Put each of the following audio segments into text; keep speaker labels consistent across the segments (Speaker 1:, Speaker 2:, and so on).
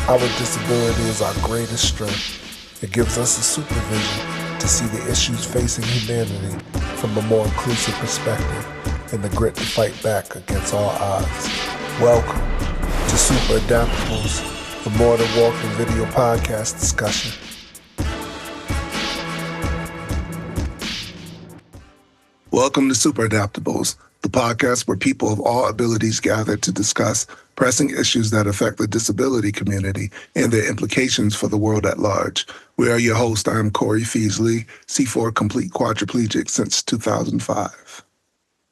Speaker 1: Our disability is our greatest strength. It gives us the supervision to see the issues facing humanity from a more inclusive perspective and the grit to fight back against all odds. Welcome to Super Adaptables, the More Than Walking Video podcast discussion. Welcome to Super Adaptables, the podcast where people of all abilities gather to discuss pressing issues that affect the disability community and their implications for the world at large. We are your hosts. I am Corey Pheez, C4 complete quadriplegic since 2005.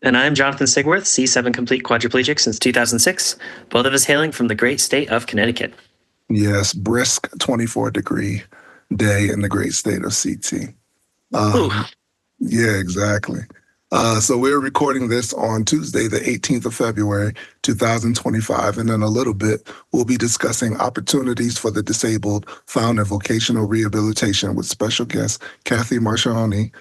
Speaker 2: And I'm Jonathan Sigworth, C7 complete quadriplegic since 2006, both of us hailing from the great state of Connecticut.
Speaker 1: Yes, brisk 24-degree day in the great state of CT. Yeah, exactly. So we're recording this on Tuesday, the 18th of February, 2025. And in a little bit, we'll be discussing opportunities for the disabled found in vocational rehabilitation with special guest Kathy Marcioni,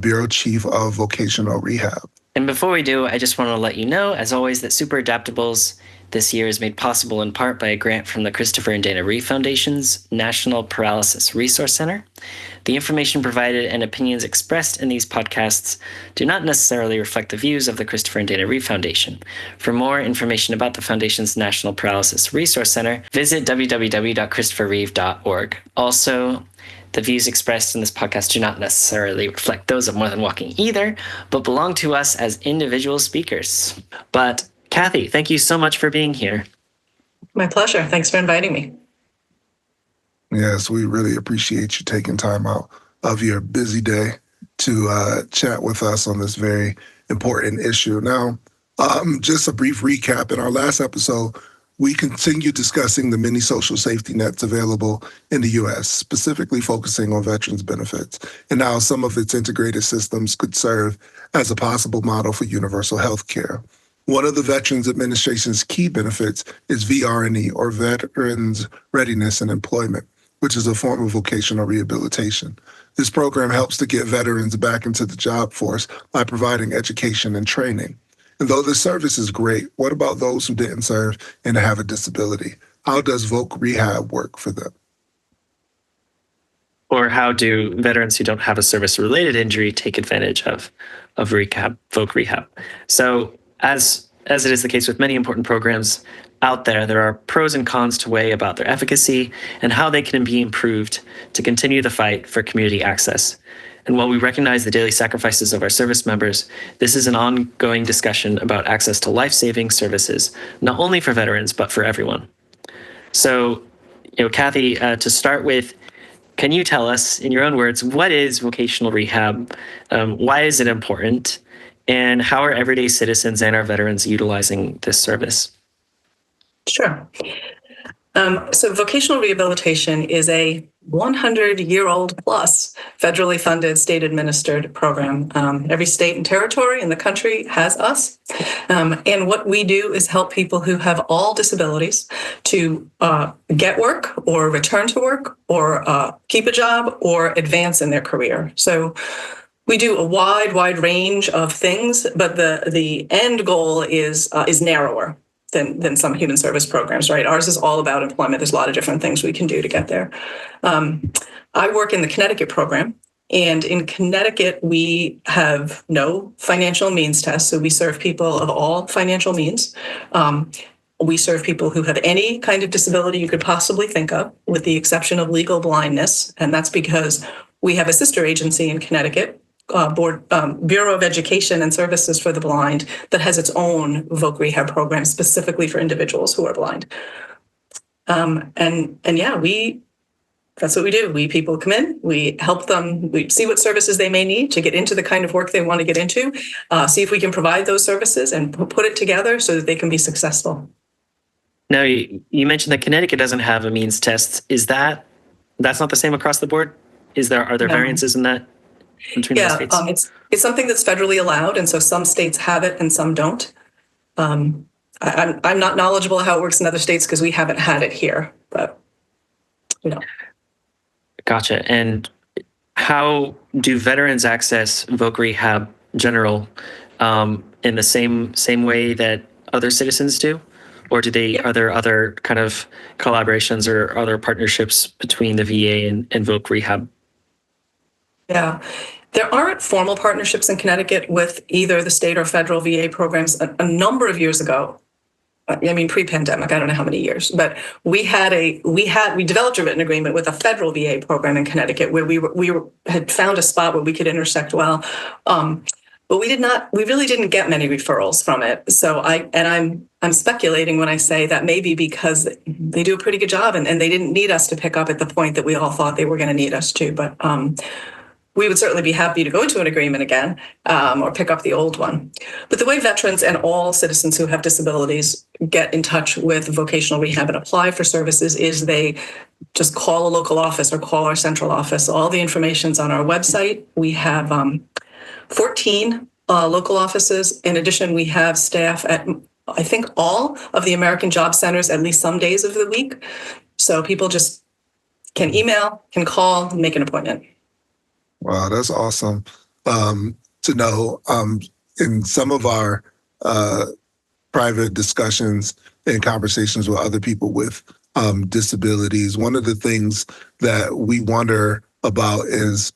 Speaker 1: Bureau Chief of Vocational Rehab.
Speaker 2: And before we do, I just want to let you know, as always, that Super Adaptables this year is made possible in part by a grant from the Christopher and Dana Reeve Foundation's National Paralysis Resource Center. The information provided and opinions expressed in these podcasts do not necessarily reflect the views of the Christopher and Dana Reeve Foundation. For more information about the Foundation's National Paralysis Resource Center, visit www.christopherreeve.org. Also, the views expressed in this podcast do not necessarily reflect those of More Than Walking either, but belong to us as individual speakers. But Kathy, thank you so much for being here.
Speaker 3: My pleasure. Thanks for inviting me.
Speaker 1: Yes, we really appreciate you taking time out of your busy day to chat with us on this very important issue. Now, just a brief recap. In our last episode, we continued discussing the many social safety nets available in the U.S., specifically focusing on veterans' benefits, and how some of its integrated systems could serve as a possible model for universal health care. One of the Veterans Administration's key benefits is VRNE, or Veterans Readiness and Employment, which is a form of vocational rehabilitation. This program helps to get veterans back into the job force by providing education and training. And though this service is great, what about those who didn't serve and have a disability? How does Voc Rehab work for them?
Speaker 2: Or how do veterans who don't have a service-related injury take advantage of Voc Rehab? So as it is the case with many important programs out there, there are pros and cons to weigh about their efficacy and how they can be improved to continue the fight for community access. And while we recognize the daily sacrifices of our service members, this is an ongoing discussion about access to life-saving services, not only for veterans, but for everyone. So, Kathy, to start with, can you tell us, in your own words, what is vocational rehab? Why is it important? And how are everyday citizens and our veterans utilizing this service?
Speaker 3: Sure. So vocational rehabilitation is a 100-year-old plus federally funded, state-administered program. Every state and territory in the country has us. And what we do is help people who have all disabilities to get work or return to work or keep a job or advance in their career. So we do a wide range of things, but the end goal is narrower than some human service programs, right? Ours is all about employment. There's a lot of different things we can do to get there. I work in the Connecticut program, and in Connecticut, we have no financial means test, so we serve people of all financial means. We serve people who have any kind of disability you could possibly think of, with the exception of legal blindness, and that's because we have a sister agency in Connecticut, Bureau of Education and Services for the Blind, that has its own Voc Rehab program specifically for individuals who are blind. That's what we do. People come in, we help them, we see what services they may need to get into the kind of work they want to get into, see if we can provide those services and put it together so that they can be successful.
Speaker 2: Now, you mentioned that Connecticut doesn't have a means test. That's not the same across the board? Are there variances in that?
Speaker 3: Yeah, it's something that's federally allowed, and so some states have it and some don't. I'm not knowledgeable how it works in other states because we haven't had it here, but
Speaker 2: Gotcha. And how do veterans access Voc Rehab general in the same way that other citizens do? or
Speaker 3: Yep.
Speaker 2: are there other kind of collaborations or other partnerships between the VA and Voc Rehab?
Speaker 3: Yeah. There aren't formal partnerships in Connecticut with either the state or federal VA programs. A number of years ago, I mean, pre-pandemic, I don't know how many years, but we developed a written agreement with a federal VA program in Connecticut where we had found a spot where we could intersect well. But we really didn't get many referrals from it. So I'm speculating when I say that maybe because they do a pretty good job and they didn't need us to pick up at the point that we all thought they were going to need us to. But we would certainly be happy to go into an agreement again or pick up the old one. But the way veterans and all citizens who have disabilities get in touch with vocational rehab and apply for services is they just call a local office or call our central office. All the information's on our website. We have 14 local offices. In addition, we have staff at, I think, all of the American Job Centers at least some days of the week. So people just can email, can call, make an appointment.
Speaker 1: Wow, that's awesome to know. In some of our private discussions and conversations with other people with disabilities, one of the things that we wonder about is,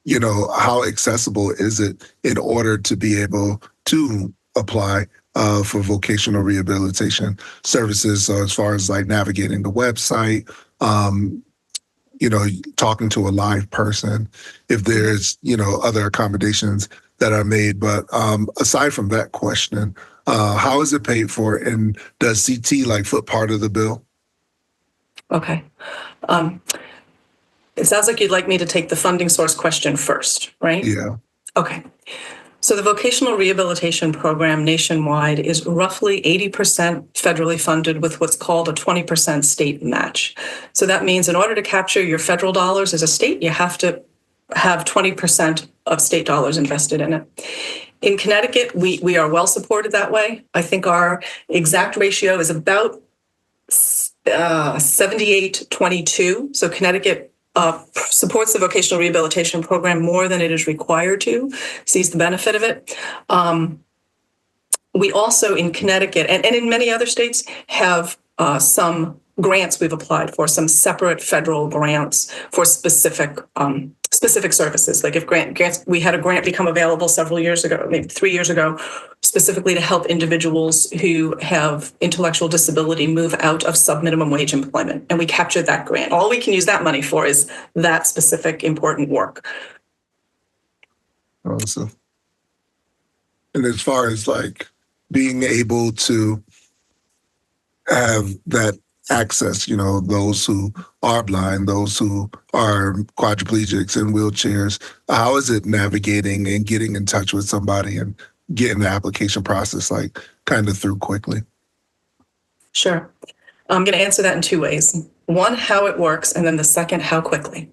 Speaker 1: how accessible is it in order to be able to apply for vocational rehabilitation services? So as far as like navigating the website, talking to a live person, if there's, other accommodations that are made. But aside from that question, how is it paid for? And does CT foot part of the bill?
Speaker 3: Okay. It sounds like you'd like me to take the funding source question first, right?
Speaker 1: Yeah.
Speaker 3: Okay. So the vocational rehabilitation program nationwide is roughly 80% federally funded with what's called a 20% state match. So that means in order to capture your federal dollars as a state, you have to have 20% of state dollars invested in it. In Connecticut, we are well supported that way. I think our exact ratio is about 78-22. So Connecticut supports the vocational rehabilitation program more than it is required to, sees the benefit of it. We also in Connecticut and in many other states have some grants we've applied for, some separate federal grants for specific services. Like if grants, we had a grant become available several years ago, maybe 3 years ago, specifically to help individuals who have intellectual disability move out of sub-minimum wage employment. And we captured that grant. All we can use that money for is that specific important work.
Speaker 1: Awesome. And as far as being able to have that access, those who are blind, those who are quadriplegics in wheelchairs, how is it navigating and getting in touch with somebody and getting the application process kind of through quickly?
Speaker 3: Sure. I'm going to answer that in two ways. One, how it works, and then the second, how quickly.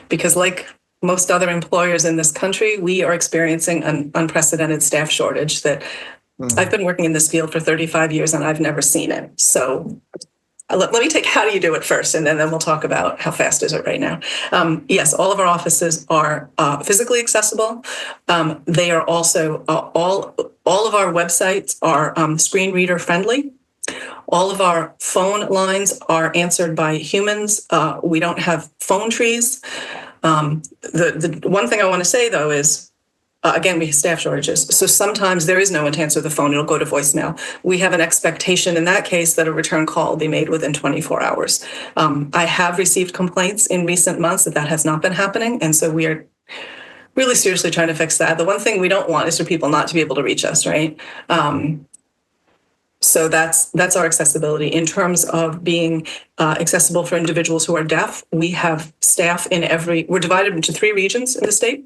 Speaker 3: Because like most other employers in this country, we are experiencing an unprecedented staff shortage that I've been working in this field for 35 years and I've never seen it. So let me take how do you do it first, and then we'll talk about how fast is it right now. Yes, all of our offices are physically accessible. They are also, all of our websites are screen reader friendly. All of our phone lines are answered by humans. We don't have phone trees. The one thing I want to say, though, is, again, we have staff shortages. So sometimes there is no one to answer the phone. It'll go to voicemail. We have an expectation in that case that a return call will be made within 24 hours. I have received complaints in recent months that has not been happening. And so we are really seriously trying to fix that. The one thing we don't want is for people not to be able to reach us, right? So that's our accessibility. In terms of being accessible for individuals who are deaf, we have staff we're divided into 3 regions in the state.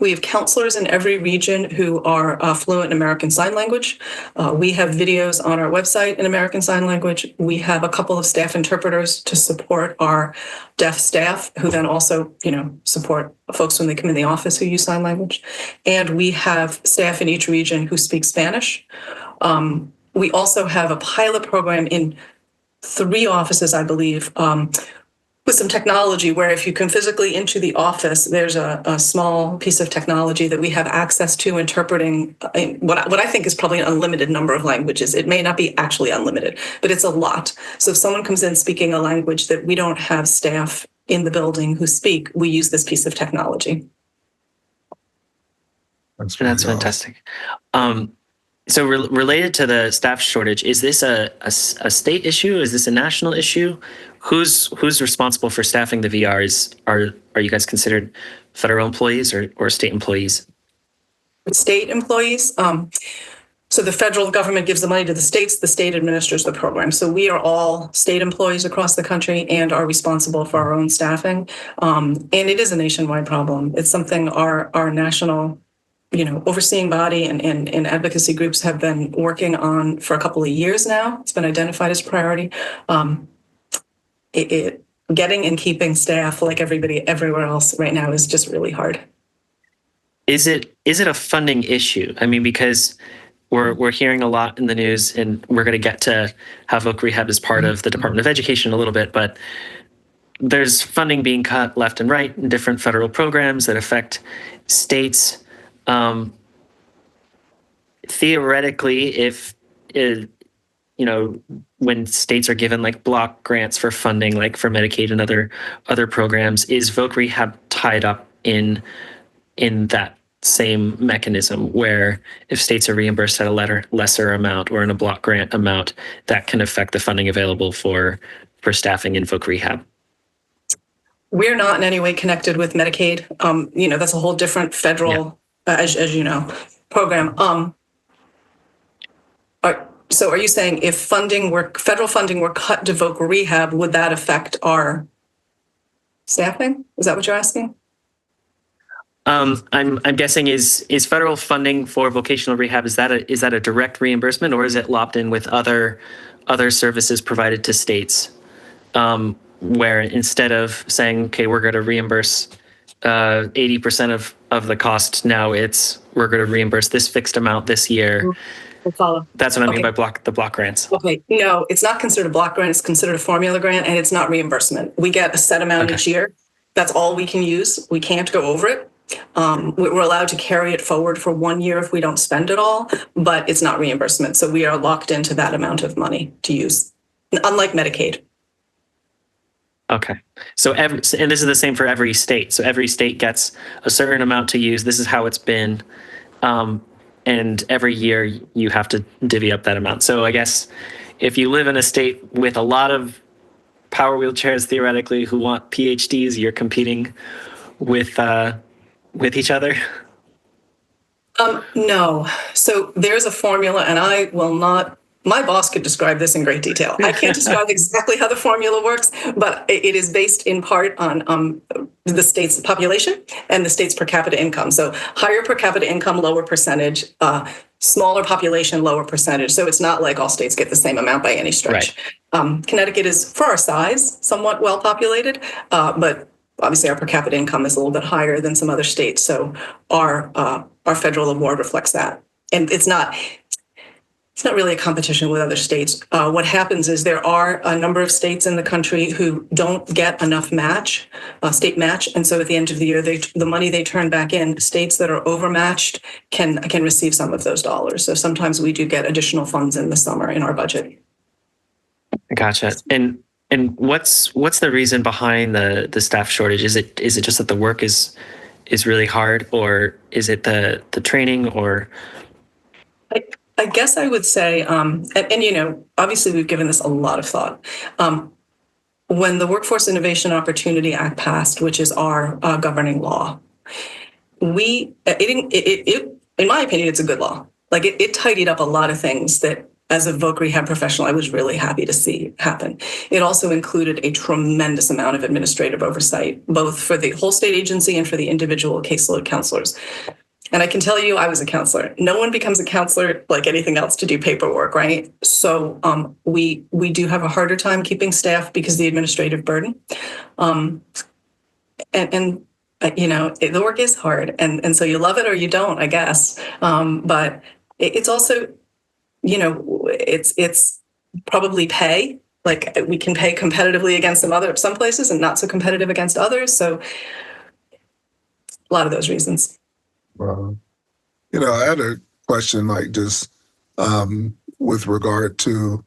Speaker 3: We have counselors in every region who are fluent in American Sign Language. We have videos on our website in American Sign Language. We have a couple of staff interpreters to support our deaf staff, who then also, support folks when they come in the office who use sign language. And we have staff in each region who speak Spanish. We also have a pilot program in 3 offices, I believe, with some technology where if you come physically into the office, there's a small piece of technology that we have access to interpreting what I think is probably an unlimited number of languages. It may not be actually unlimited, but it's a lot. So if someone comes in speaking a language that we don't have staff in the building who speak, we use this piece of technology.
Speaker 1: That's
Speaker 2: fantastic. So related to the staff shortage, is this a state issue? Is this a national issue? Who's responsible for staffing the VRs? Are you guys considered federal employees or state employees?
Speaker 3: State employees. So the federal government gives the money to the states. The state administers the program. So we are all state employees across the country and are responsible for our own staffing. And it is a nationwide problem. It's something our national overseeing body and advocacy groups have been working on for a couple of years now. It's been identified as a priority. Getting and keeping staff, like everybody everywhere else right now, is just really hard.
Speaker 2: Is it a funding issue? I mean, because we're hearing a lot in the news, and we're going to get to how Voc Rehab is part of the Department of Education a little bit, but there's funding being cut left and right in different federal programs that affect states. Theoretically, if when states are given like block grants for funding, like for Medicaid and other programs, is Voc Rehab tied up in that same mechanism where if states are reimbursed at a lesser amount or in a block grant amount, that can affect the funding available for staffing in Voc Rehab?
Speaker 3: We're not in any way connected with Medicaid. That's a whole different federal, as you know, program. So are you saying if federal funding were cut to Voc Rehab, would that affect our staffing? Is that what you're asking?
Speaker 2: I'm guessing is federal funding for vocational rehab, is that a direct reimbursement, or is it lopped in with other services provided to states, where instead of saying, okay, we're going to reimburse 80% of the cost, now we're going to reimburse this fixed amount this year.
Speaker 3: We'll follow.
Speaker 2: That's what I mean by the block grants.
Speaker 3: Okay, no, it's not considered a block grant. It's considered a formula grant, and it's not reimbursement. We get a set amount each year. That's all we can use. We can't go over it. We're allowed to carry it forward for 1 year if we don't spend it all, but it's not reimbursement. So we are locked into that amount of money to use, unlike Medicaid.
Speaker 2: Okay. And this is the same for every state. So every state gets a certain amount to use. This is how it's been. And every year you have to divvy up that amount. So I guess if you live in a state with a lot of power wheelchairs, theoretically, who want PhDs, you're competing with each other?
Speaker 3: No. So there's a formula, and I will not. My boss could describe this in great detail. I can't describe exactly how the formula works, but it is based in part on the state's population and the state's per capita income. So higher per capita income, lower percentage, smaller population, lower percentage. So it's not like all states get the same amount by any stretch. Right. Connecticut is, for our size, somewhat well populated, but obviously our per capita income is a little bit higher than some other states. So our federal award reflects that. And it's not really a competition with other states. What happens is there are a number of states in the country who don't get enough state match. And so at the end of the year, the money they turn back in, states that are overmatched can receive some of those dollars. So sometimes we do get additional funds in the summer in our budget.
Speaker 2: Gotcha. And what's the reason behind the staff shortage? Is it just that the work is really hard, or is it the training, or?
Speaker 3: I guess I would say, obviously we've given this a lot of thought. When the Workforce Innovation Opportunity Act passed, which is our governing law, in my opinion, it's a good law. Like it tidied up a lot of things that, as a Voc Rehab professional, I was really happy to see happen. It also included a tremendous amount of administrative oversight, both for the whole state agency and for the individual caseload counselors. And I can tell you, I was a counselor. No one becomes a counselor like anything else to do paperwork, right? So we do have a harder time keeping staff because of the administrative burden. The work is hard. And so you love it or you don't, I guess. But it's also, it's probably pay Like we can pay competitively against some places and not so competitive against others. So a lot of those reasons.
Speaker 1: I had a question, like just with regard to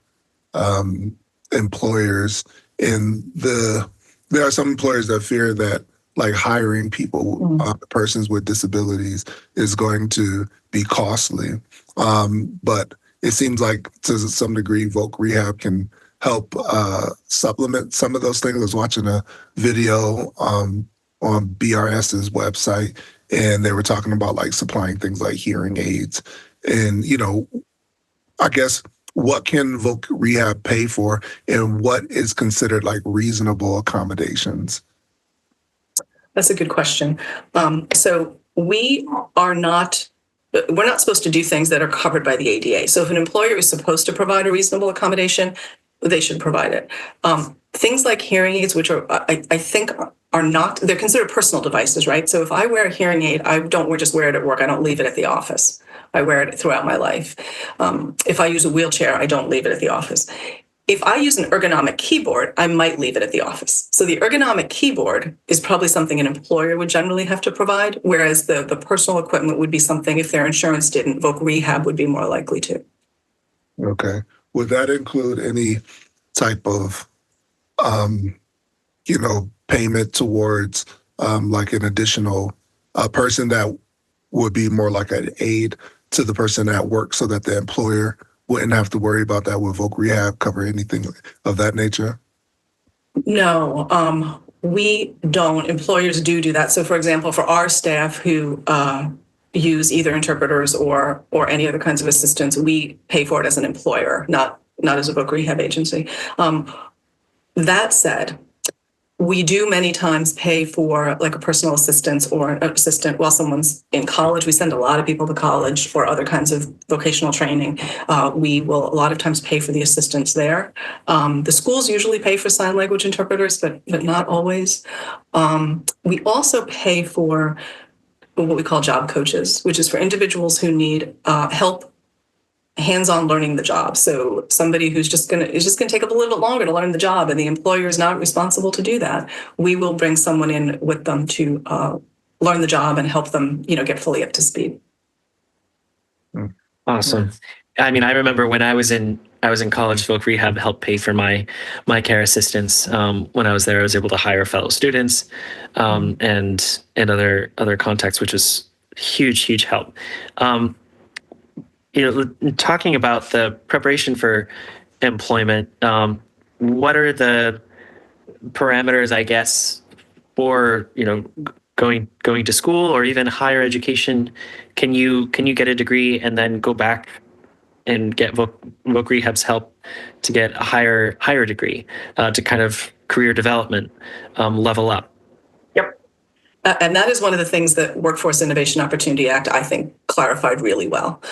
Speaker 1: employers, and there are some employers that fear that like hiring people, persons with disabilities, is going to be costly. But it seems like to some degree, Voc Rehab can help supplement some of those things. I was watching a video on BRS's website, and they were talking about like supplying things like hearing aids, and I guess what can Voc Rehab pay for, and what is considered like reasonable accommodations?
Speaker 3: That's a good question. So we're not supposed to do things that are covered by the ADA. So if an employer is supposed to provide a reasonable accommodation, they should provide it. Things like hearing aids, which are, I think, are not, they're considered personal devices, right? So if I wear a hearing aid, I don't just wear it at work. I don't leave it at the office. I wear it throughout my life. If I use a wheelchair, I don't leave it at the office. If I use an ergonomic keyboard, I might leave it at the office. So the ergonomic keyboard is probably something an employer would generally have to provide, whereas the personal equipment would be something, if their insurance didn't, Voc Rehab would be more likely to.
Speaker 1: Okay. Would that include any type of, payment towards like an additional person that would be more like an aid to the person at work, so that the employer wouldn't have to worry about that? Would Voc Rehab cover anything of that nature?
Speaker 3: No, we don't. Employers do that. So, for example, for our staff who use either interpreters or any other kinds of assistance, we pay for it as an employer, not as a Voc Rehab agency. That said, we do many times pay for like a personal assistant or an assistant while someone's in college. We send a lot of people to college for other kinds of vocational training. We will a lot of times pay for the assistants there. The schools usually pay for sign language interpreters, but not always. We also pay for what we call job coaches, which is for individuals who need help hands-on learning the job. So somebody who's just going to take up a little bit longer to learn the job, and the employer is not responsible to do that. We will bring someone in with them to learn the job and help them, get fully up to speed.
Speaker 2: Awesome. I mean, I remember when I was in college, Voc Rehab helped pay for my care assistance. When I was there, I was able to hire fellow students and other contacts, which was huge help. Talking about the preparation for employment, what are the parameters, I guess, for going to school or even higher education? Can you get a degree and then go back and get Voc Rehab's help to get a higher degree to kind of career development level up?
Speaker 3: Yep. And that is one of the things that Workforce Innovation Opportunity Act, I think, clarified really well.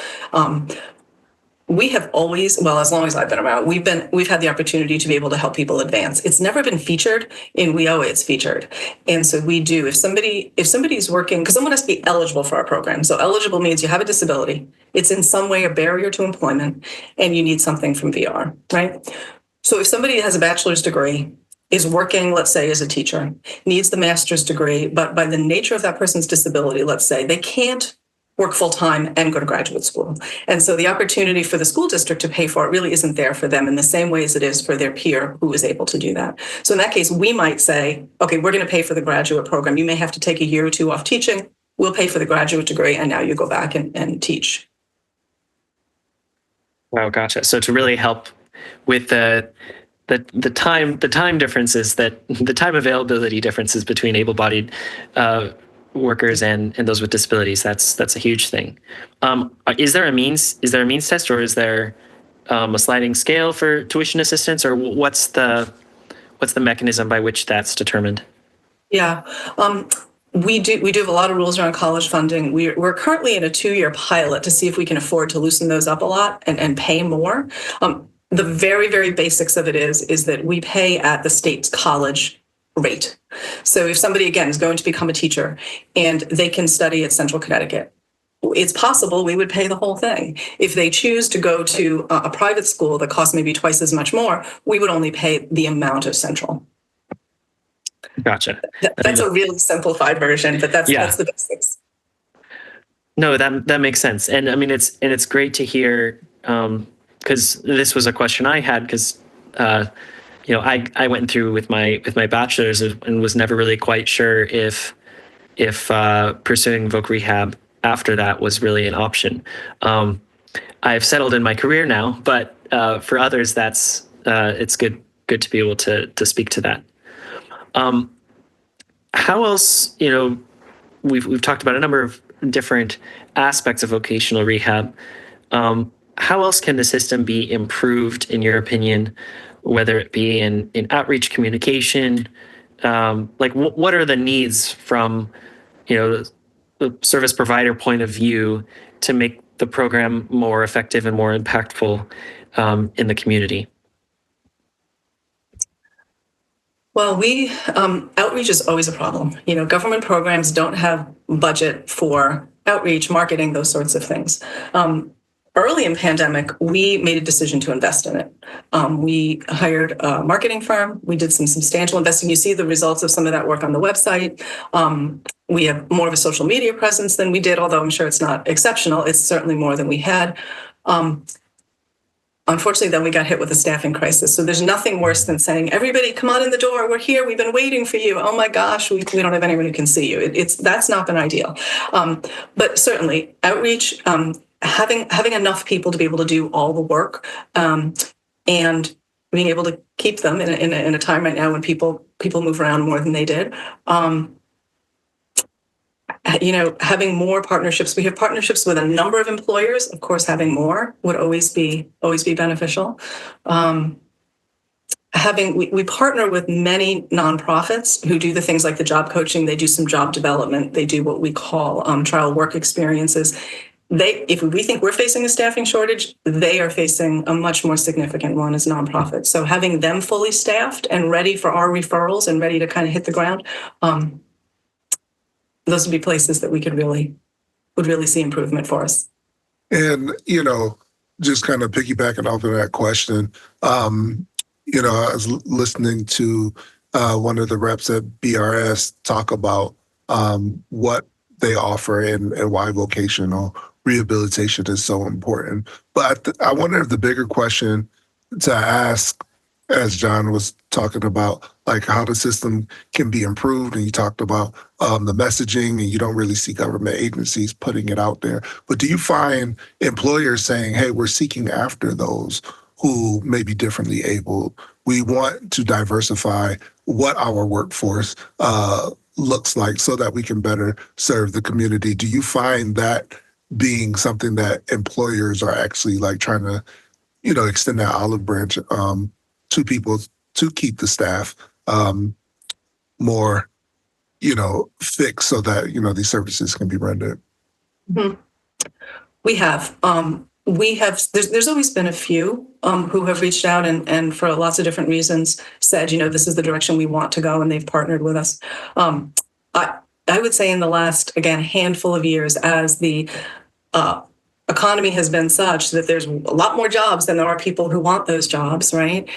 Speaker 3: We have always, well, as long as I've been around, we've had the opportunity to be able to help people advance. It's never been featured. In WIOA, it's featured. And so we do, if somebody's working, because someone has to be eligible for our program. So eligible means you have a disability, it's in some way a barrier to employment, and you need something from VR, right? So if somebody has a bachelor's degree, is working, let's say, as a teacher, needs the master's degree, but by the nature of that person's disability, let's say, they can't work full-time and go to graduate school. And so the opportunity for the school district to pay for it really isn't there for them in the same way as it is for their peer who is able to do that. So in that case, we might say, okay, we're going to pay for the graduate program. You may have to take a year or two off teaching. We'll pay for the graduate degree, and now you go back and teach.
Speaker 2: Wow, gotcha. So to really help with the time differences, the time availability differences between able-bodied workers and those with disabilities, that's a huge thing. Is there a means test, or is there a sliding scale for tuition assistance, or what's the mechanism by which that's determined?
Speaker 3: Yeah. We do have a lot of rules around college funding. We're currently in a 2-year pilot to see if we can afford to loosen those up a lot and pay more. The very, very basics of it is that we pay at the state's college rate. So if somebody, again, is going to become a teacher and they can study at Central Connecticut, it's possible we would pay the whole thing. If they choose to go to a private school that costs maybe twice as much more, we would only pay the amount of central.
Speaker 2: Gotcha.
Speaker 3: That's a really simplified version, but that's the basics.
Speaker 2: No, that makes sense, and I mean it's great to hear, because this was a question I had, because I went through with my bachelor's and was never really quite sure if pursuing Voc Rehab after that was really an option. I've settled in my career now, but for others, that's it's good to be able to speak to that. How else, we've talked about a number of different aspects of vocational rehab. How else can the system be improved, in your opinion, whether it be in outreach communication? What are the needs from, the service provider point of view to make the program more effective and more impactful in the community?
Speaker 3: Well, outreach is always a problem. Government programs don't have budget for outreach, marketing, those sorts of things. Early in pandemic, we made a decision to invest in it. We hired a marketing firm. We did some substantial investing. You see the results of some of that work on the website. We have more of a social media presence than we did, although I'm sure it's not exceptional. It's certainly more than we had. Unfortunately, then we got hit with a staffing crisis. So there's nothing worse than saying, everybody come on in the door. We're here. We've been waiting for you. Oh my gosh, we don't have anyone who can see you. That's not been ideal. But certainly outreach, having enough people to be able to do all the work, and being able to keep them in a time right now when people move around more than they did. Having more partnerships. We have partnerships with a number of employers. Of course, having more would always be beneficial. We partner with many nonprofits who do the things like the job coaching. They do some job development. They do what we call trial work experiences. If we think we're facing a staffing shortage, they are facing a much more significant one as nonprofits. So having them fully staffed and ready for our referrals and ready to kind of hit the ground, those would be places that we would really see improvement for us.
Speaker 1: And, just kind of piggybacking off of that question, I was listening to one of the reps at BRS talk about what they offer and why vocational rehabilitation is so important. But I wonder if the bigger question to ask, as John was talking about, like how the system can be improved, and you talked about the messaging, and you don't really see government agencies putting it out there. But do you find employers saying, hey, we're seeking after those who may be differently able? We want to diversify what our workforce looks like so that we can better serve the community. Do you find that being something that employers are actually like trying to, extend that olive branch to people to keep the staff more, fixed so that, these services can be rendered?
Speaker 3: Mm-hmm. We have. There's always been a few who have reached out and for lots of different reasons said, this is the direction we want to go, and they've partnered with us. I would say in the last, again, handful of years, as the economy has been such that there's a lot more jobs than there are people who want those jobs, right?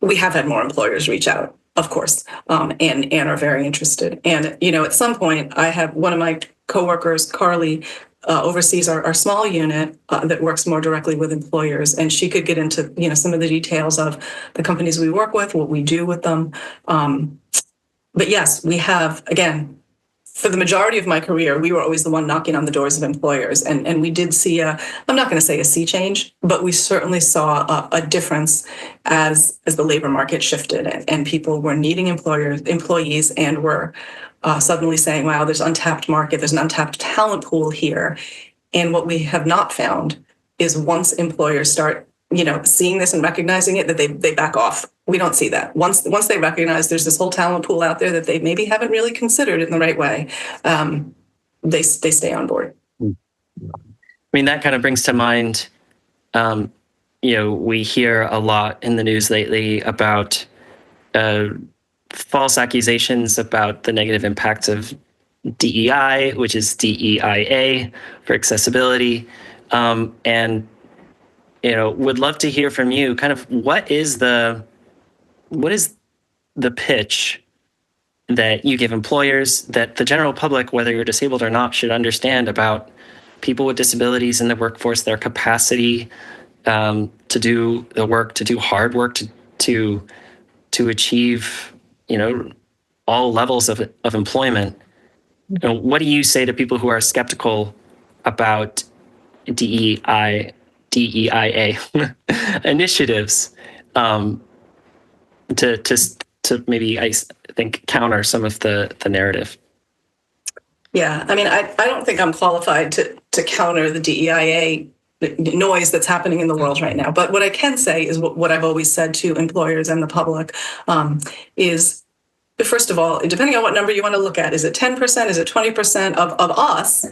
Speaker 3: We have had more employers reach out, of course, and are very interested. And, at some point, I have one of my coworkers, Carly, oversees our small unit that works more directly with employers, and she could get into some of the details of the companies we work with, what we do with them. But yes, we have, again, for the majority of my career, we were always the one knocking on the doors of employers, and we did see I'm not going to say a sea change, but we certainly saw a difference as the labor market shifted, and people were needing employees, and were suddenly saying, wow, there's untapped market, there's an untapped talent pool here. And what we have not found is once employers start, seeing this and recognizing it, that they back off. We don't see that. Once they recognize there's this whole talent pool out there that they maybe haven't really considered in the right way, they stay on board.
Speaker 2: I mean, that kind of brings to mind, we hear a lot in the news lately about false accusations about the negative impacts of DEI, which is DEIA for accessibility. And would love to hear from you. Kind of what is the pitch that you give employers that the general public, whether you're disabled or not, should understand about people with disabilities in the workforce, their capacity to do the work, to do hard work, to achieve, all levels of employment. What do you say to people who are skeptical about DEIA initiatives to maybe, I think, counter some of the narrative?
Speaker 3: Yeah, I mean, I don't think I'm qualified to counter the DEIA noise that's happening in the world right now. But what I can say is what I've always said to employers and the public is, first of all, depending on what number you want to look at, is it 10%, is it 20% of us,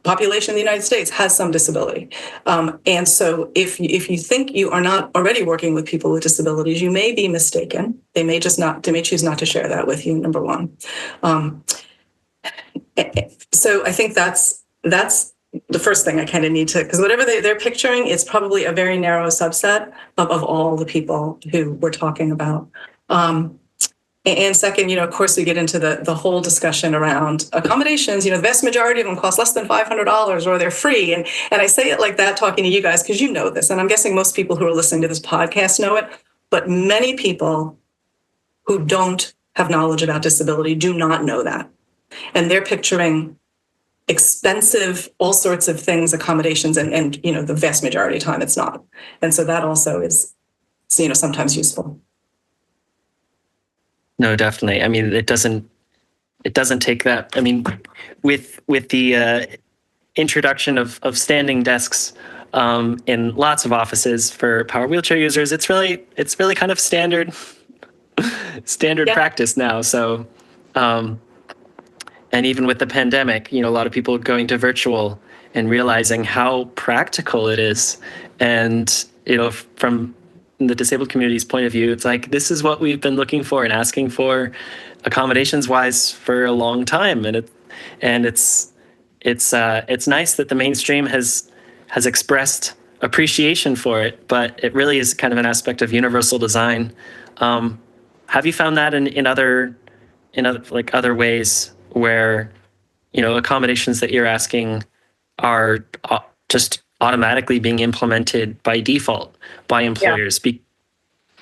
Speaker 3: population in the United States, has some disability. And so if you think you are not already working with people with disabilities, you may be mistaken. They may choose not to share that with you, number one. So I think that's the first thing I kind of need to, because whatever they're picturing, it's probably a very narrow subset of all the people who we're talking about. And second, of course, we get into the whole discussion around accommodations. The vast majority of them cost less than $500 or they're free. And I say it like that talking to you guys because you know this. And I'm guessing most people who are listening to this podcast know it. But many people who don't have knowledge about disability do not know that. And they're picturing expensive, all sorts of things, accommodations, and the vast majority of the time it's not. And so that also is, sometimes useful.
Speaker 2: No, definitely. I mean, it doesn't take that. I mean, with the introduction of standing desks in lots of offices for power wheelchair users, it's really kind of standard practice now. So, and even with the pandemic, a lot of people going to virtual and realizing how practical it is. And, from the disabled community's point of view, it's like, this is what we've been looking for and asking for accommodations wise for a long time. And it's nice that the mainstream has expressed appreciation for it, but it really is kind of an aspect of universal design. Have you found that in other ways where, accommodations that you're asking are just automatically being implemented by default by employers?
Speaker 3: Yeah.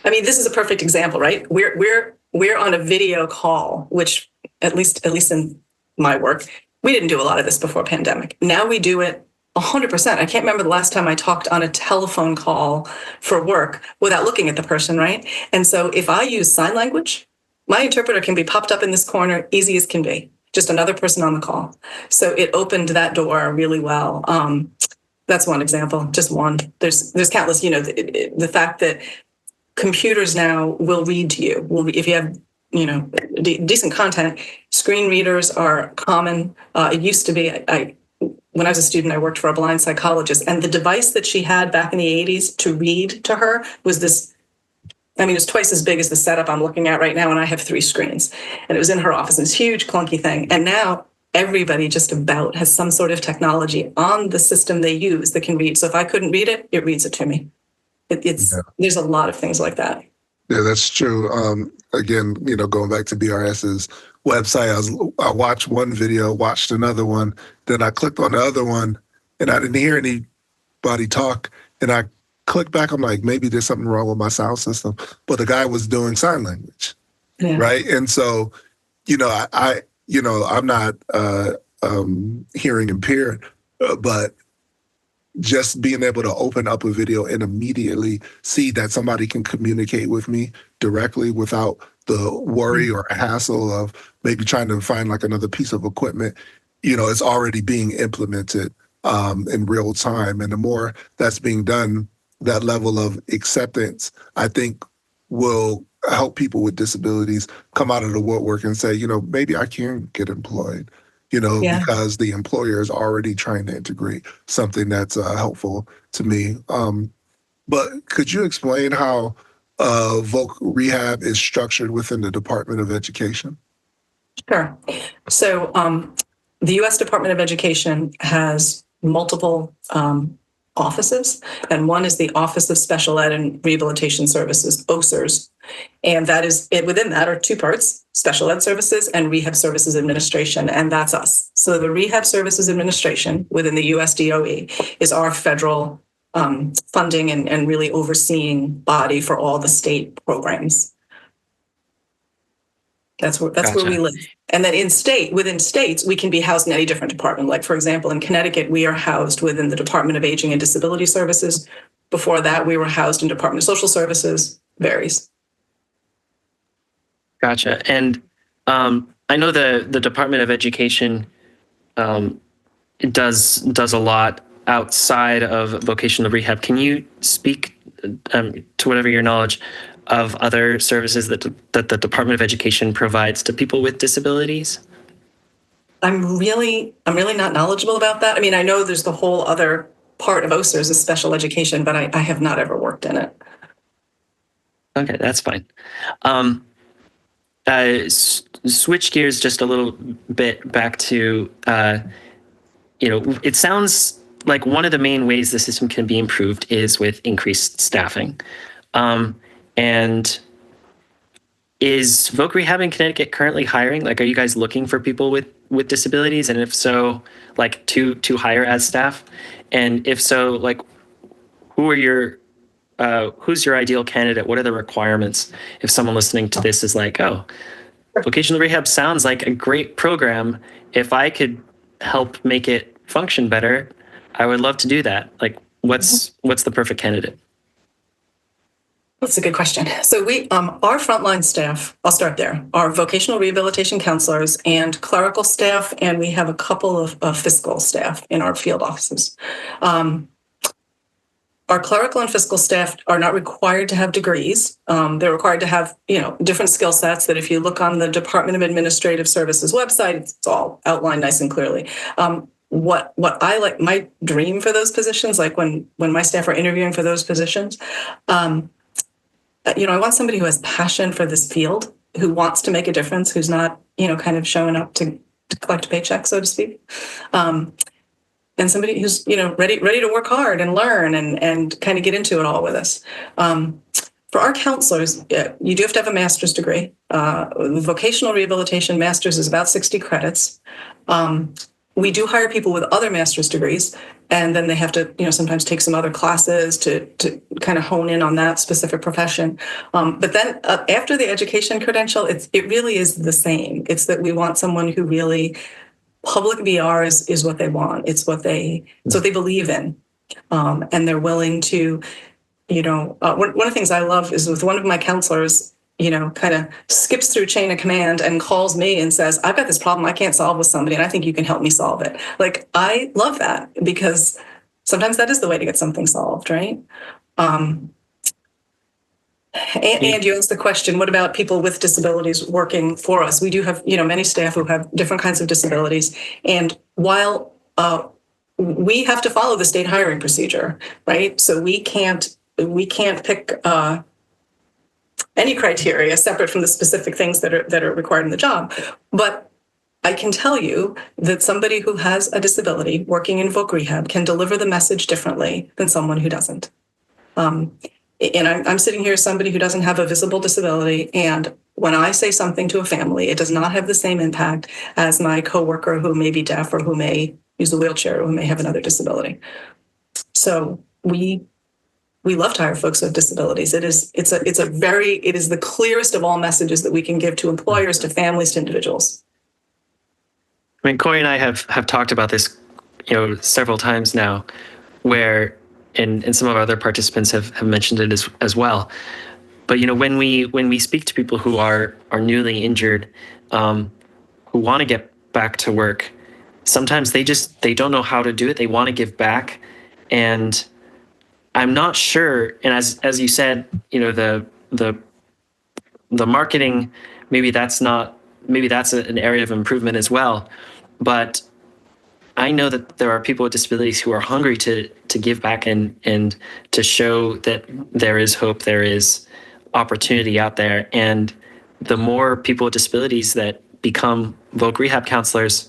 Speaker 3: I mean, this is a perfect example, right? We're on a video call, which at least in my work, we didn't do a lot of this before pandemic. Now we do it 100%. I can't remember the last time I talked on a telephone call for work without looking at the person, right? And so if I use sign language, my interpreter can be popped up in this corner, easy as can be, just another person on the call. So it opened that door really well. That's one example, just one. There's countless, the fact that computers now will read to you. If you have, decent content, screen readers are common. It used to be, when I was a student, I worked for a blind psychologist, and the device that she had back in the 80s to read to her was this, it was twice as big as the setup I'm looking at right now, and I have 3 screens. And it was in her office, this huge clunky thing. And now everybody just about has some sort of technology on the system they use that can read. So if I couldn't read it, it reads it to me. There's a lot of things like that.
Speaker 1: Yeah, that's true. Again, going back to BRS's website, I watched one video, watched another one, then I clicked on the other one, and I didn't hear anybody talk, and I clicked back. I'm like, maybe there's something wrong with my sound system, but the guy was doing sign language, right? And so, I'm not hearing impaired, but just being able to open up a video and immediately see that somebody can communicate with me directly without the worry or hassle of maybe trying to find like another piece of equipment, it's already being implemented in real time. And the more that's being done, that level of acceptance, I think, will help people with disabilities come out of the woodwork and say, maybe I can get employed. Because the employer is already trying to integrate something that's helpful to me. But could you explain how Rehab is structured within the Department of Education?
Speaker 3: Sure. So the U.S. Department of Education has multiple offices, and one is the Office of Special Ed and Rehabilitation Services, OSERS. And that is, within that are two parts, Special Ed Services and Rehab Services Administration, and that's us. So the Rehab Services Administration within the US DOE is our federal funding and really overseeing body for all the state programs. That's where we live. And then within states, we can be housed in any different department. Like, for example, in Connecticut, we are housed within the Department of Aging and Disability Services. Before that, we were housed in Department of Social Services. Varies.
Speaker 2: Gotcha. And I know the Department of Education does a lot outside of vocational rehab. Can you speak to whatever your knowledge of other services that the Department of Education provides to people with disabilities?
Speaker 3: I'm really not knowledgeable about that. I mean, I know there's the whole other part of OSERS is special education, but I have not ever worked in it.
Speaker 2: Okay, that's fine. Switch gears just a little bit back to, it sounds like one of the main ways the system can be improved is with increased staffing. And is Voc Rehab in Connecticut currently hiring? Like, are you guys looking for people with disabilities? And if so, like to hire as staff? And if so, like, who's your ideal candidate? What are the requirements? If someone listening to this is like, oh, vocational rehab sounds like a great program. If I could help make it function better, I would love to do that. Like, what's the perfect candidate?
Speaker 3: That's a good question. So we, our frontline staff, I'll start there, are vocational rehabilitation counselors and clerical staff, and we have a couple of fiscal staff in our field offices. Our clerical and fiscal staff are not required to have degrees. They're required to have, different skill sets that if you look on the Department of Administrative Services website, it's all outlined nice and clearly. What I like, my dream for those positions, like when my staff are interviewing for those positions, I want somebody who has passion for this field, who wants to make a difference, who's not, kind of showing up to collect a paycheck, so to speak. And somebody who's, ready to work hard and learn and kind of get into it all with us. For our counselors, you do have to have a master's degree. Vocational rehabilitation master's is about 60 credits. We do hire people with other master's degrees, and then they have to, sometimes take some other classes to kind of hone in on that specific profession. But then after the education credential, it really is the same. It's that we want someone who really, public VR is what they want. It's what they believe in, and they're willing to, one of the things I love is with one of my counselors, kind of skips through chain of command and calls me and says, I've got this problem I can't solve with somebody, and I think you can help me solve it. Like, I love that, because sometimes that is the way to get something solved, right? And you asked the question, what about people with disabilities working for us? We do have, many staff who have different kinds of disabilities. And while we have to follow the state hiring procedure, right? So we can't pick any criteria separate from the specific things that are required in the job. But I can tell you that somebody who has a disability working in Voc Rehab can deliver the message differently than someone who doesn't. And I'm sitting here as somebody who doesn't have a visible disability, and when I say something to a family, it does not have the same impact as my coworker who may be deaf or who may use a wheelchair or who may have another disability. So we love to hire folks with disabilities. It is the clearest of all messages that we can give to employers, to families, to individuals.
Speaker 2: I mean, Corey and I have talked about this, several times now, where and some of our other participants have mentioned it as well. But when we speak to people who are newly injured, who want to get back to work, sometimes they don't know how to do it. They want to give back, and I'm not sure. And as you said, the marketing, maybe that's an area of improvement as well. But I know that there are people with disabilities who are hungry to give back and to show that there is hope, there is opportunity out there. And the more people with disabilities that become Voc Rehab counselors,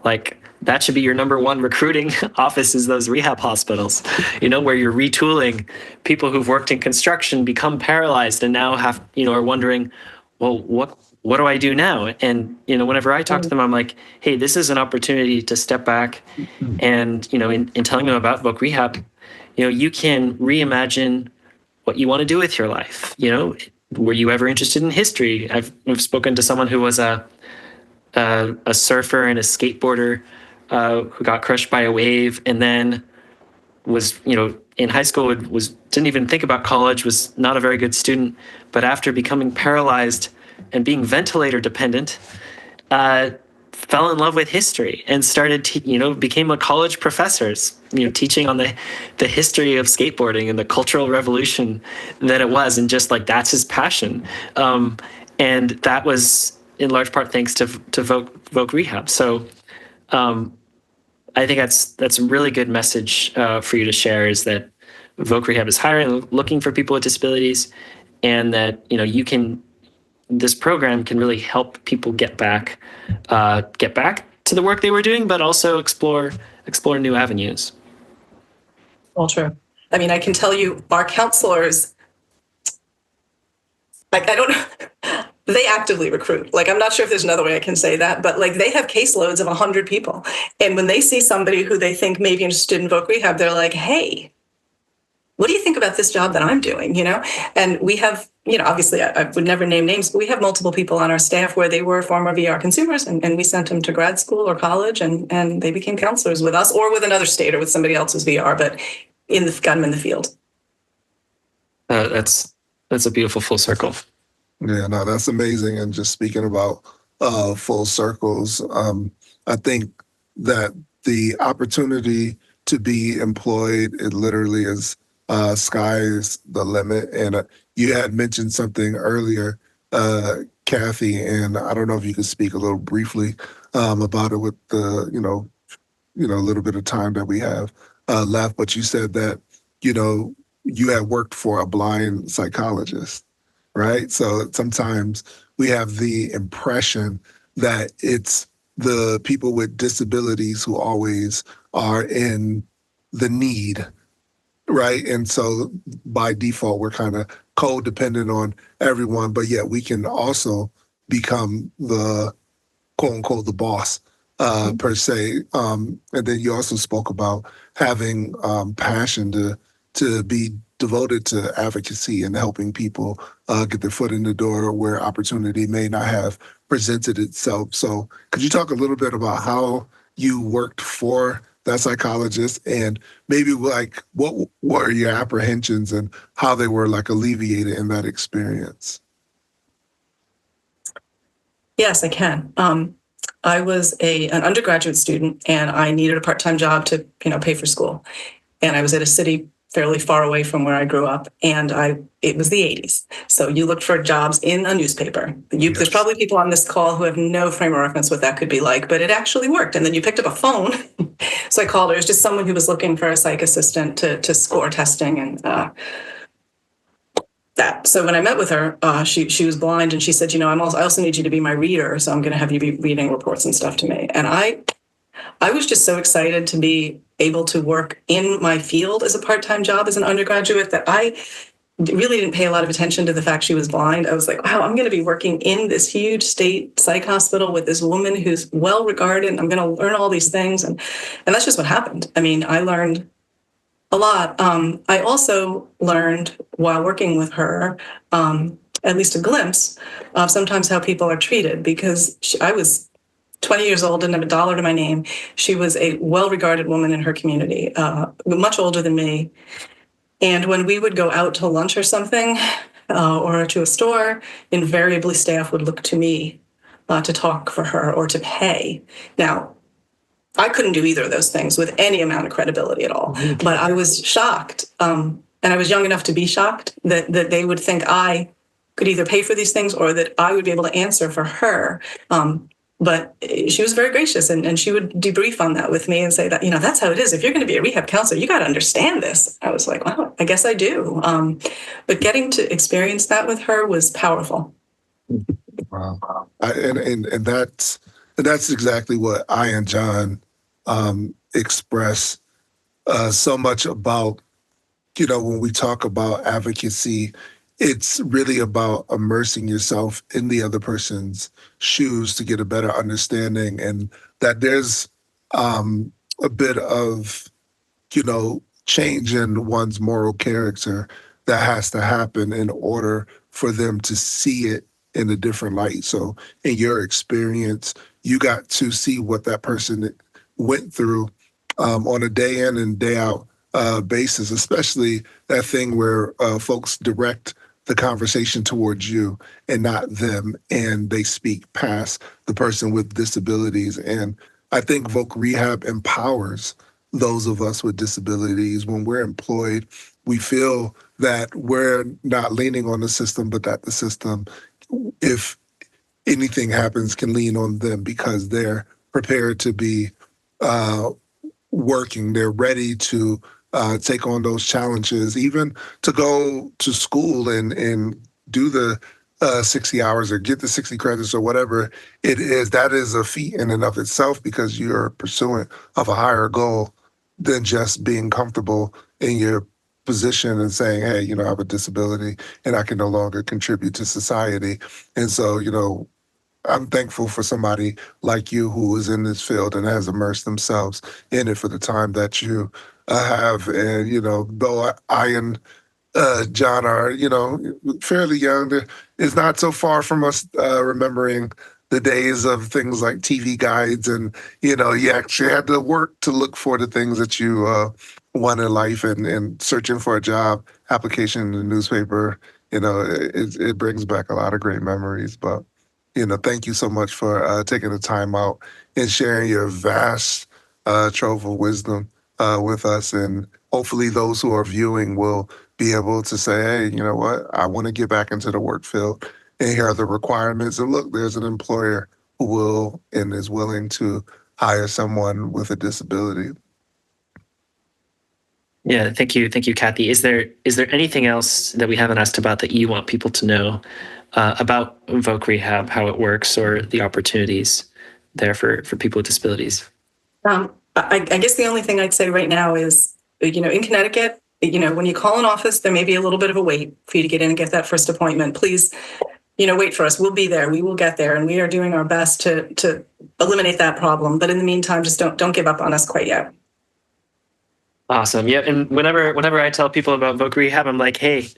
Speaker 2: Like that should be your number one recruiting office, is those rehab hospitals, where you're retooling people who've worked in construction, become paralyzed, and now are wondering, well, what do I do now? And, whenever I talk to them, I'm like, hey, this is an opportunity to step back and, in telling them about Voc Rehab, you can reimagine what you want to do with your life. Were you ever interested in history? I've spoken to someone who was a surfer and a skateboarder who got crushed by a wave, and then was in high school didn't even think about college, was not a very good student, but after becoming paralyzed and being ventilator dependent, fell in love with history and started became a college professor, teaching on the history of skateboarding and the cultural revolution that it was, and just like that's his passion, and that was in large part thanks to Voc Rehab. So I think that's a really good message for you to share, is that Voc Rehab is hiring, looking for people with disabilities, and that this program can really help people get back to the work they were doing, but also explore new avenues.
Speaker 3: All true. I mean, I can tell you, our counselors, like, I don't know, they actively recruit. Like, I'm not sure if there's another way I can say that, but like they have caseloads of 100 people. And when they see somebody who they think may be interested in Voc Rehab, they're like, hey, what do you think about this job that I'm doing? And we have, obviously I would never name names, but we have multiple people on our staff where they were former VR consumers, and we sent them to grad school or college, and they became counselors with us or with another state or with somebody else's VR, but got them in the field.
Speaker 2: That's a beautiful full circle.
Speaker 1: Yeah, no, that's amazing. And just speaking about full circles, I think that the opportunity to be employed, it literally is sky's the limit. And you had mentioned something earlier, Kathy, and I don't know if you could speak a little briefly about it with the, a little bit of time that we have left. But you said that, you had worked for a blind psychologist, right? So sometimes we have the impression that it's the people with disabilities who always are in the need, right? And so by default, we're kind of codependent on everyone, but yet we can also become the quote unquote the boss per se. And then you also spoke about having passion to be devoted to advocacy and helping people get their foot in the door where opportunity may not have presented itself. So could you talk a little bit about how you worked for that psychologist, and maybe like what were your apprehensions and how they were like alleviated in that experience?
Speaker 3: Yes, I can. I was an undergraduate student, and I needed a part-time job to, pay for school. And I was at a city fairly far away from where I grew up, and it was the 80s. So you looked for jobs in a newspaper.
Speaker 1: Yes.
Speaker 3: There's probably people on this call who have no frame of reference what that could be like, but it actually worked. And then you picked up a phone. So I called her. It was just someone who was looking for a psych assistant to score testing and that. So when I met with her, she was blind, and she said, I also need you to be my reader. So I'm going to have you be reading reports and stuff to me. And I was just so excited to be able to work in my field as a part-time job as an undergraduate that I really didn't pay a lot of attention to the fact she was blind. I was like, wow, I'm going to be working in this huge state psych hospital with this woman who's well regarded, and I'm going to learn all these things. And that's just what happened. I mean, I learned a lot. I also learned while working with her, at least a glimpse of sometimes how people are treated, because I was 20 years old, didn't have a dollar to my name. She was a well-regarded woman in her community, much older than me. And when we would go out to lunch or something, or to a store, invariably staff would look to me to talk for her or to pay. Now, I couldn't do either of those things with any amount of credibility at all, but I was shocked. And I was young enough to be shocked that they would think I could either pay for these things or that I would be able to answer for her. But she was very gracious, and she would debrief on that with me and say that, that's how it is. If you're going to be a rehab counselor, you got to understand this. I was like, wow, I guess I do. But getting to experience that with her was powerful.
Speaker 1: Wow. And that's And that's exactly what I and John express so much about. When we talk about advocacy, it's really about immersing yourself in the other person's shoes to get a better understanding, and that there's a bit of change in one's moral character that has to happen in order for them to see it in a different light. So, in your experience, you got to see what that person went through on a day in and day out basis, especially that thing where folks direct the conversation towards you and not them, and they speak past the person with disabilities. And I think Voc Rehab empowers those of us with disabilities. When we're employed, we feel that we're not leaning on the system, but that the system, if anything happens, can lean on them because they're prepared to be uh, working. They're ready to take on those challenges, even to go to school and do the 60 hours or get the 60 credits or whatever it is. That is a feat in and of itself because you're pursuant of a higher goal than just being comfortable in your position and saying, hey, I have a disability and I can no longer contribute to society. And so, I'm thankful for somebody like you who is in this field and has immersed themselves in it for the time that you have. And, though I and John are, fairly young, it's not so far from us remembering the days of things like TV guides and, you actually had to work to look for the things that you want in life and searching for a job application in the newspaper, it brings back a lot of great memories. But thank you so much for taking the time out and sharing your vast trove of wisdom with us. And hopefully, those who are viewing will be able to say, hey, you know what? I want to get back into the work field. And here are the requirements. And look, there's an employer who will and is willing to hire someone with a disability.
Speaker 2: Yeah, thank you, Kathy. Is there anything else that we haven't asked about that you want people to know about Voc Rehab, how it works, or the opportunities there for people with disabilities?
Speaker 3: I guess the only thing I'd say right now is, in Connecticut, when you call an office, there may be a little bit of a wait for you to get in and get that first appointment. Please, wait for us. We'll be there. We will get there, and we are doing our best to eliminate that problem. But in the meantime, just don't give up on us quite yet.
Speaker 2: Awesome. Yeah, and whenever I tell people about Voc Rehab, I'm like, hey,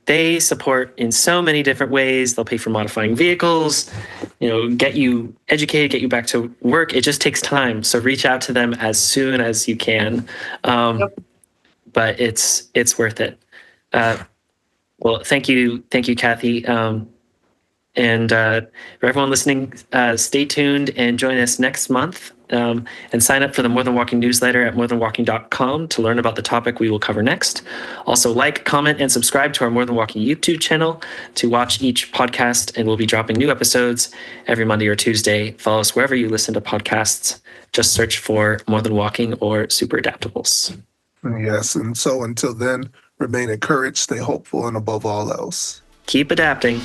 Speaker 2: they support in so many different ways. They'll pay for modifying vehicles, get you educated, get you back to work. It just takes time. So reach out to them as soon as you can.
Speaker 3: Yep.
Speaker 2: But it's worth it. Well, thank you, Kathy. And for everyone listening, stay tuned and join us next month. And sign up for the More Than Walking newsletter at morethanwalking.com to learn about the topic we will cover next. Also, like, comment, and subscribe to our More Than Walking YouTube channel to watch each podcast, and we'll be dropping new episodes every Monday or Tuesday. Follow us wherever you listen to podcasts. Just search for More Than Walking or Super Adaptables.
Speaker 1: Yes, and so until then, remain encouraged, stay hopeful, and above all else,
Speaker 2: Keep adapting.